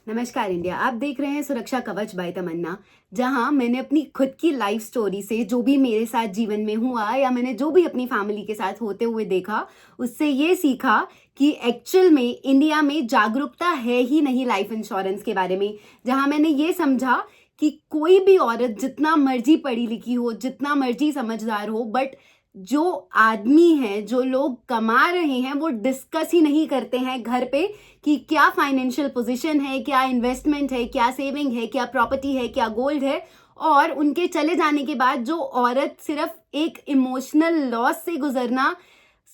नमस्कार इंडिया। आप देख रहे हैं सुरक्षा कवच बाय तमन्ना, जहां मैंने अपनी खुद की लाइफ स्टोरी से जो भी मेरे साथ जीवन में हुआ या मैंने जो भी अपनी फैमिली के साथ होते हुए देखा, उससे ये सीखा कि एक्चुअल में इंडिया में जागरूकता है ही नहीं लाइफ इंश्योरेंस के बारे में। जहां मैंने ये समझा कि कोई भी औरत जितना मर्जी पढ़ी लिखी हो, जितना मर्जी समझदार हो, बट जो आदमी हैं, जो लोग कमा रहे हैं, वो डिस्कस ही नहीं करते हैं घर पे कि क्या फाइनेंशियल पोजीशन है, क्या इन्वेस्टमेंट है, क्या सेविंग है, क्या प्रॉपर्टी है, क्या गोल्ड है। और उनके चले जाने के बाद जो औरत सिर्फ एक इमोशनल लॉस से गुजरना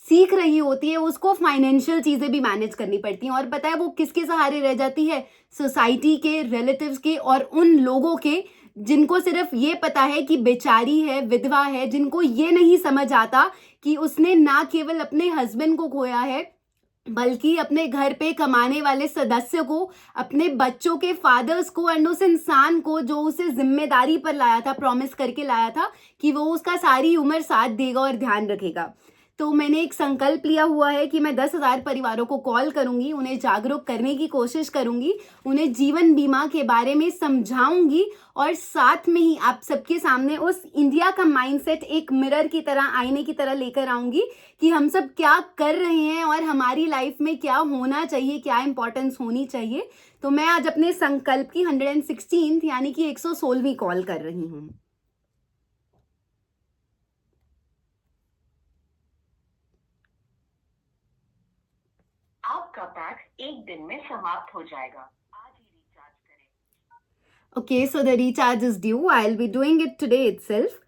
सीख रही होती है, उसको फाइनेंशियल चीजें भी मैनेज करनी पड़ती हैं। और पता है वो किसके सहारे रह जाती है? सोसाइटी के, रिलेटिव्स के और उन लोगों के जिनको सिर्फ ये पता है कि बेचारी है, विधवा है, जिनको ये नहीं समझ आता कि उसने ना केवल अपने हस्बैंड को खोया है, बल्कि अपने घर पे कमाने वाले सदस्य को, अपने बच्चों के फादर्स को, एंड उस इंसान को जो उसे जिम्मेदारी पर लाया था, प्रॉमिस करके लाया था कि वो उसका सारी उम्र साथ देगा और ध्यान रखेगा। तो मैंने एक संकल्प लिया हुआ है कि मैं 10,000 परिवारों को कॉल करूंगी, उन्हें जागरूक करने की कोशिश करूंगी, उन्हें जीवन बीमा के बारे में समझाऊंगी और साथ में ही आप सबके सामने उस इंडिया का माइंडसेट एक मिरर की तरह, आईने की तरह लेकर आऊंगी कि हम सब क्या कर रहे हैं और हमारी लाइफ में क्या होना चाहिए, क्या इंपॉर्टेंस होनी चाहिए। तो मैं आज अपने संकल्प की 116th यानी कि 116वीं कॉल कर रही हूँ। आपका पैक एक दिन में समाप्त हो जाएगा। आज ही रिचार्ज करें। Okay, so the recharge is due, I will be doing it today itself.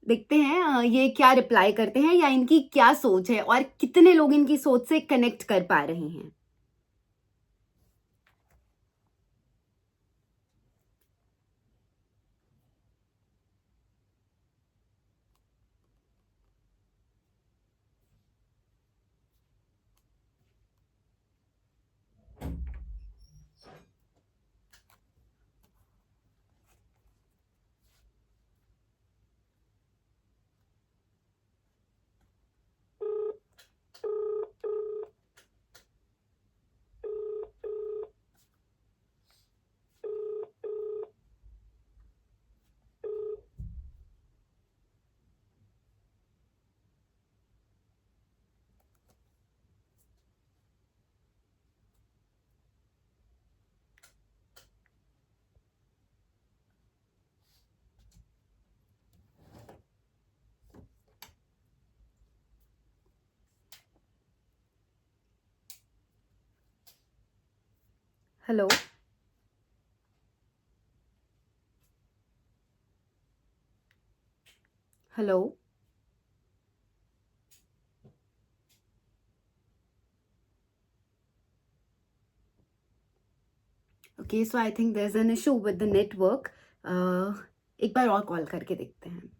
देखते हैं ये क्या रिप्लाई करते हैं या इनकी क्या सोच है और कितने लोग इनकी सोच से कनेक्ट कर पा रहे हैं। Hello, hello. Okay, so I think there is an issue with the network. एक बार और कॉल करके देखते हैं।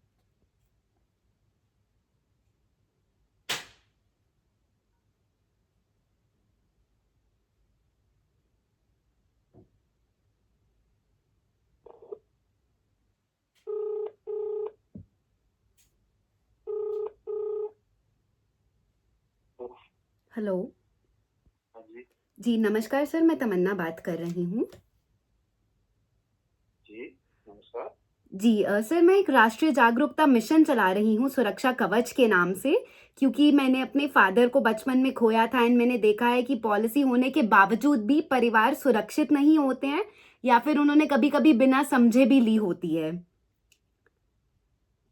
हेलो। हाँ जी। जी नमस्कार सर, मैं तमन्ना बात कर रही हूँ। जी, नमस्कार। जी सर, मैं एक राष्ट्रीय जागरूकता मिशन चला रही हूँ सुरक्षा कवच के नाम से, क्योंकि मैंने अपने फादर को बचपन में खोया था एंड मैंने देखा है कि पॉलिसी होने के बावजूद भी परिवार सुरक्षित नहीं होते हैं या फिर उन्होंने कभी कभी बिना समझे भी ली होती है।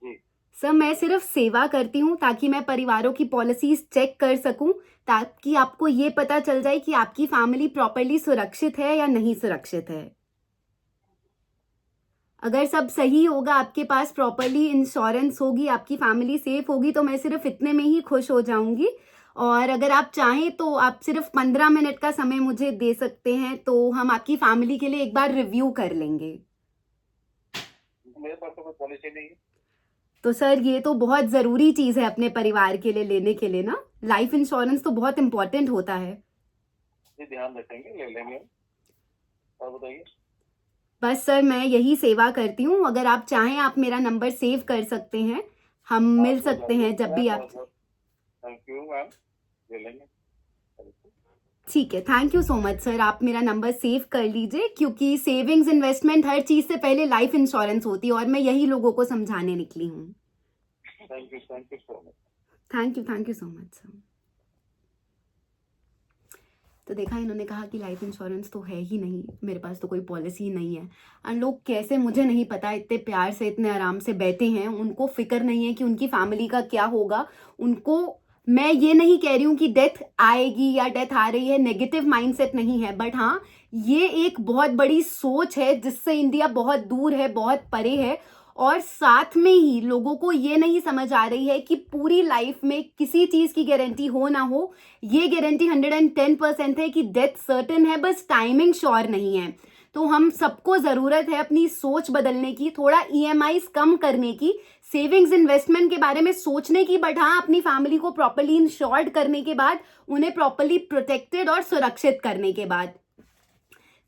जी, सर, मैं सिर्फ सेवा करती हूँ ताकि मैं परिवारों की पॉलिसीज चेक कर सकूं, ताकि आपको ये पता चल जाए कि आपकी फैमिली प्रॉपरली सुरक्षित है या नहीं सुरक्षित है। अगर सब सही होगा, आपके पास प्रॉपरली इंश्योरेंस होगी, आपकी फैमिली सेफ होगी, तो मैं सिर्फ इतने में ही खुश हो जाऊंगी। और अगर आप चाहें तो आप सिर्फ 15 मिनट का समय मुझे दे सकते हैं, तो हम आपकी फैमिली के लिए एक बार रिव्यू कर लेंगे। मेरे पास तो कोई पॉलिसी नहीं है। तो सर, ये तो बहुत ज़रूरी चीज़ है अपने परिवार के लिए लेने के लिए ना। लाइफ इंश्योरेंस तो बहुत इंपॉर्टेंट होता है। जी, ध्यान रखेंगे, ले लेंगे। और बताइए। बस सर, मैं यही सेवा करती हूँ। अगर आप चाहें, आप मेरा नंबर सेव कर सकते हैं, हम मिल आपको सकते हैं बहुत जब भी आप। बहुत थैंक यू मैम, ले लेंगे। ठीक है, thank you so much sir. आप मेरा नंबर सेव कर लीजिए, क्योंकि सेविंग्स इन्वेस्टमेंट हर चीज़ से पहले लाइफ इंश्योरेंस होती है, और मैं यही लोगों को समझाने निकली हूँ। Thank you so much. Thank you so much sir. तो देखा, इन्होंने कहा कि लाइफ इंश्योरेंस तो है ही नहीं, मेरे पास तो कोई पॉलिसी ही नहीं है। और लोग कैसे, मुझे नहीं पता, इतने प्यार से इतने आराम से बैठे हैं, उनको फिक्र नहीं है कि उनकी फैमिली का क्या होगा। उनको, मैं ये नहीं कह रही हूँ कि डेथ आएगी या डेथ आ रही है, नेगेटिव माइंडसेट नहीं है, बट हाँ, ये एक बहुत बड़ी सोच है जिससे इंडिया बहुत दूर है, बहुत परे है। और साथ में ही लोगों को ये नहीं समझ आ रही है कि पूरी लाइफ में किसी चीज़ की गारंटी हो ना हो, ये गारंटी 110% है कि डेथ सर्टेन है, बस टाइमिंग श्योर नहीं है। तो हम सबको ज़रूरत है अपनी सोच बदलने की, थोड़ा EMIs कम करने की, सेविंग्स इन्वेस्टमेंट के बारे में सोचने की, बट हाँ, अपनी फैमिली को प्रॉपर्ली इंश्योर्ड करने के बाद, उन्हें प्रॉपर्ली प्रोटेक्टेड और सुरक्षित करने के बाद।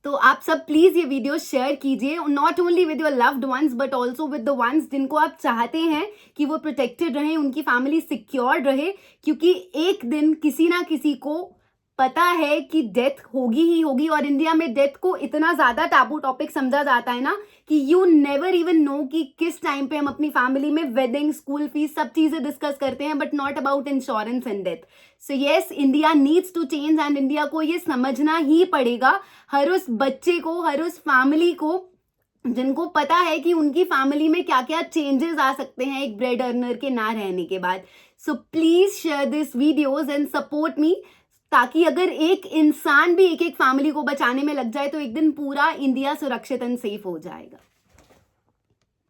तो आप सब प्लीज़ ये वीडियो शेयर कीजिए, not only with your loved ones but also with the ones जिनको आप चाहते हैं कि वो प्रोटेक्टेड रहें, उनकी फैमिली सिक्योर्ड रहे, क्योंकि एक दिन किसी ना किसी को पता है कि डेथ होगी ही होगी। और इंडिया में डेथ को इतना ज़्यादा टैबू टॉपिक समझा जाता है ना, कि यू नेवर इवन नो कि किस टाइम पे हम अपनी फैमिली में वेडिंग, स्कूल फीस, सब चीज़ें डिस्कस करते हैं, but not about insurance and death. So yes, India needs to change, and India को ये समझना ही पड़ेगा, हर उस बच्चे को, हर उस फैमिली को जिनको पता है कि उनकी फैमिली में क्या क्या चेंजेस आ सकते हैं एक ब्रेड अर्नर के ना रहने के बाद। So please share this videos and support me, ताकि अगर एक इंसान भी एक एक फैमिली को बचाने में लग जाए तो एक दिन पूरा इंडिया सुरक्षित एंड सेफ हो जाएगा।